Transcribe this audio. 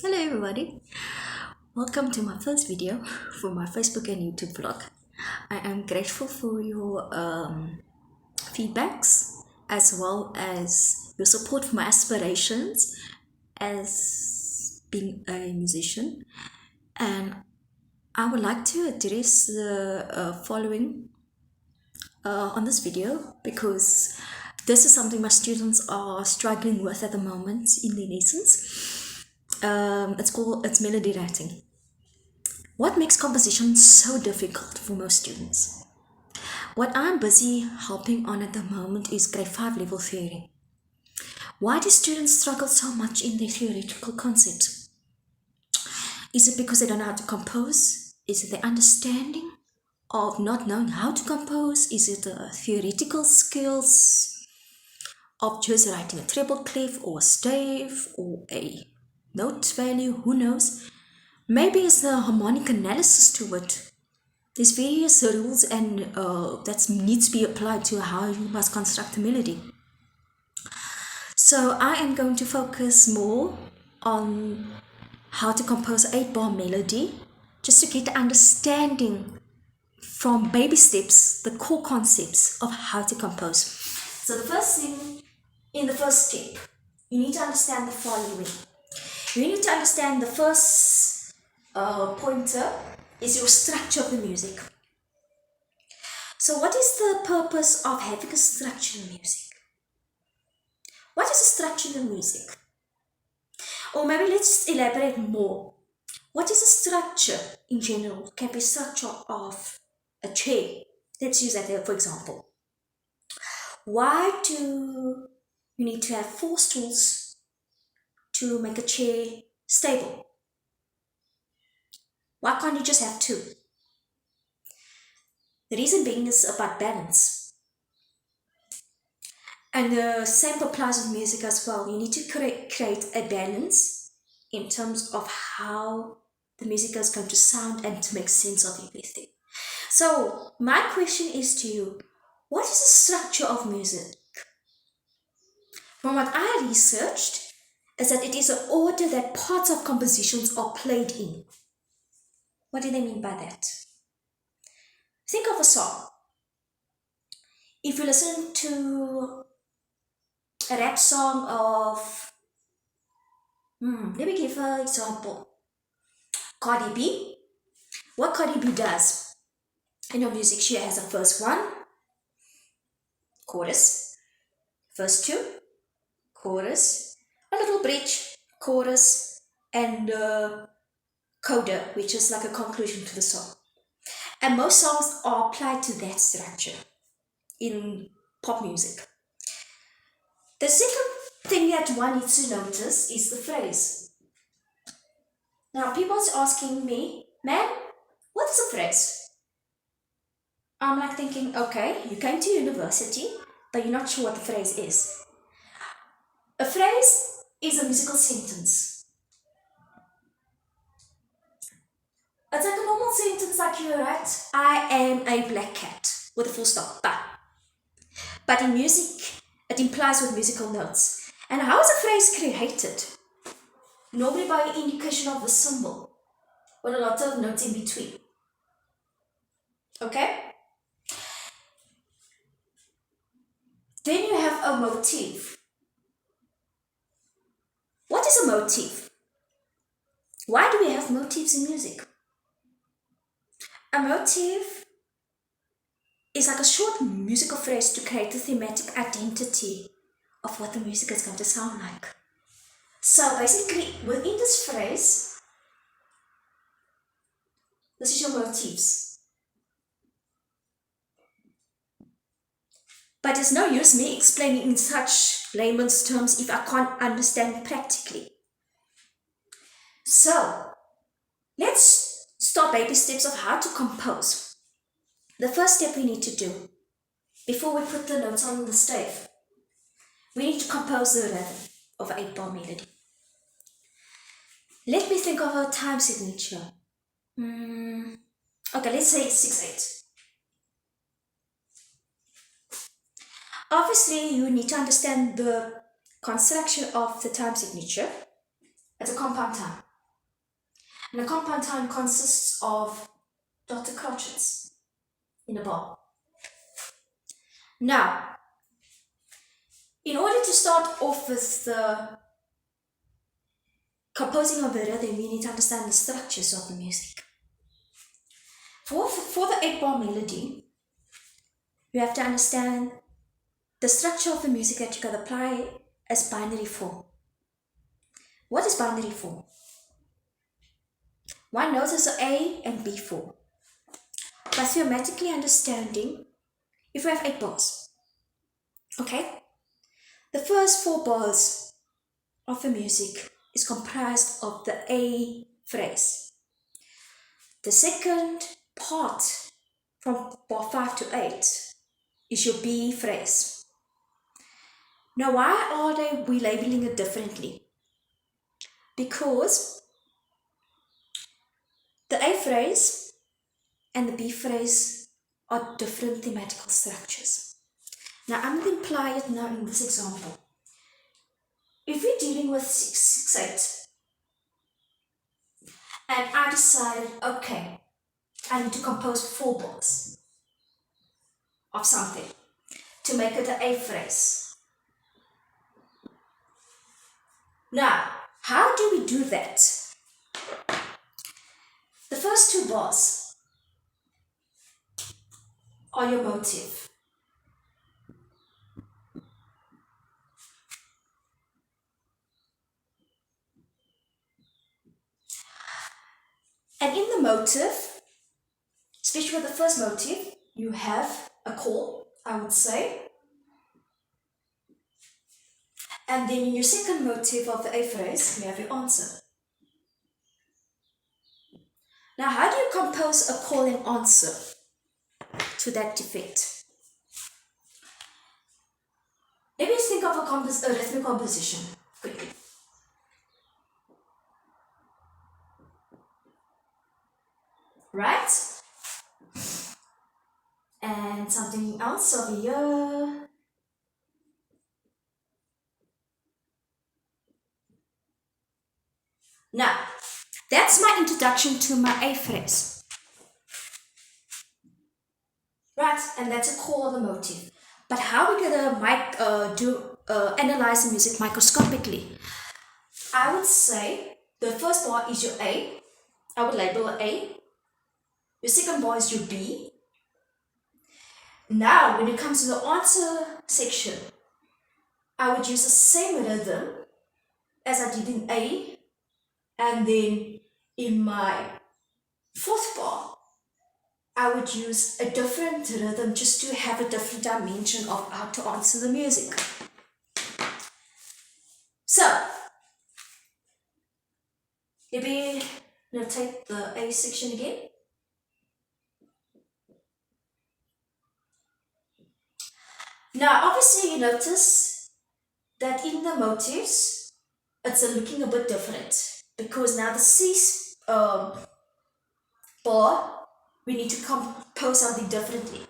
Hello everybody, welcome to my first video for my Facebook and YouTube vlog. I am grateful for your feedbacks as well as your support for my aspirations as being a musician, and I would like to address the following on this video because this is something my students are struggling with at the moment in their lessons. It's melody writing. What makes composition so difficult for most students? What I'm busy helping on at the moment is grade 5 level theory. Why do students struggle so much in their theoretical concepts? Is it because they don't know how to compose? Is it the understanding of not knowing how to compose? Is it the theoretical skills of just writing a treble clef or a stave or a note value? Who knows? Maybe it's the harmonic analysis to it. There's various rules and that needs to be applied to how you must construct a melody. So I am going to focus more on how to compose an 8-bar melody, just to get the understanding from baby steps, the core concepts of how to compose. So the first thing, in the first step, you need to understand the following. You need to understand the first pointer is your structure of the music. So what is the purpose of having a structure in music? What is a structure in music? Or maybe let's elaborate more. What is a structure in general? Can be structure of a chair. Let's use that there for example. Why do you need to have 4 stools to make a chair stable? Why can't you just have 2? The reason being is about balance. And the same applies with music as well. You need to create a balance in terms of how the music is going to sound and to make sense of everything. So my question is to you, what is the structure of music? From what I researched, is that it is an order that parts of compositions are played in. What do they mean by that? Think of a song. If you listen to a rap song of, let me give an example. Cardi B. What Cardi B does in her music, she has a first 1, chorus, verse 2, chorus, a little bridge, chorus, and coda, which is like a conclusion to the song. And most songs are applied to that structure in pop music. The second thing that one needs to notice is the phrase. Now, people's asking me, man, what is a phrase? I'm like thinking, okay, you came to university, but you're not sure what the phrase is. A phrase is a musical sentence. It's like a normal sentence like you write, I am a black cat, with a full stop, but in music, it implies with musical notes. And how is a phrase created? Normally by indication of a symbol, with a lot of notes in between. Okay? Then you have a motif. What is a motif? Why do we have motifs in music? A motif is like a short musical phrase to create a thematic identity of what the music is going to sound like. So basically, within this phrase, this is your motifs. But it's no use me explaining in such layman's terms if I can't understand practically. So, let's start baby steps of how to compose. The first step we need to do, before we put the notes on the stave, we need to compose the rhythm of an 8-bar melody. Let me think of a time signature. Okay, let's say it's 6/8. Obviously, you need to understand the construction of the time signature. It's a compound time. And a compound time consists of dotted crotchets in a bar. Now, in order to start off with the composing of the rhythm, we need to understand the structures of the music. For the 8-bar melody, you have to understand the structure of the music that you can apply as binary form. What is binary form? One note is A and B form. By theoretically understanding, if we have 8 bars, okay, the first 4 bars of the music is comprised of the A phrase. The second part from bar 5 to 8 is your B phrase. Now, why are we labeling it differently? Because the A phrase and the B phrase are different thematical structures. Now, I'm going to apply it now in this example. If we're dealing with 6/8, and I decided, okay, I need to compose 4 bars of something to make it an A phrase. Now, how do we do that? The first 2 bars are your motive. And in the motive, especially with the first motive, you have a call, I would say. And then in your second motive of the A phrase, you have your answer. Now, how do you compose a call and answer to that effect? Maybe think of a rhythmic composition quickly. Right? And something else over here. Now, that's my introduction to my A phrase. Right, and that's a call of the motive. But how are we gonna analyze the music microscopically? I would say the first bar is your A. I would label it A. Your second bar is your B. Now, when it comes to the answer section, I would use the same rhythm as I did in A, and then in my fourth bar, I would use a different rhythm just to have a different dimension of how to answer the music. So, maybe notate the A section again. Now, obviously, you notice that in the motives, it's looking a bit different because now the C bar, we need to compose something differently.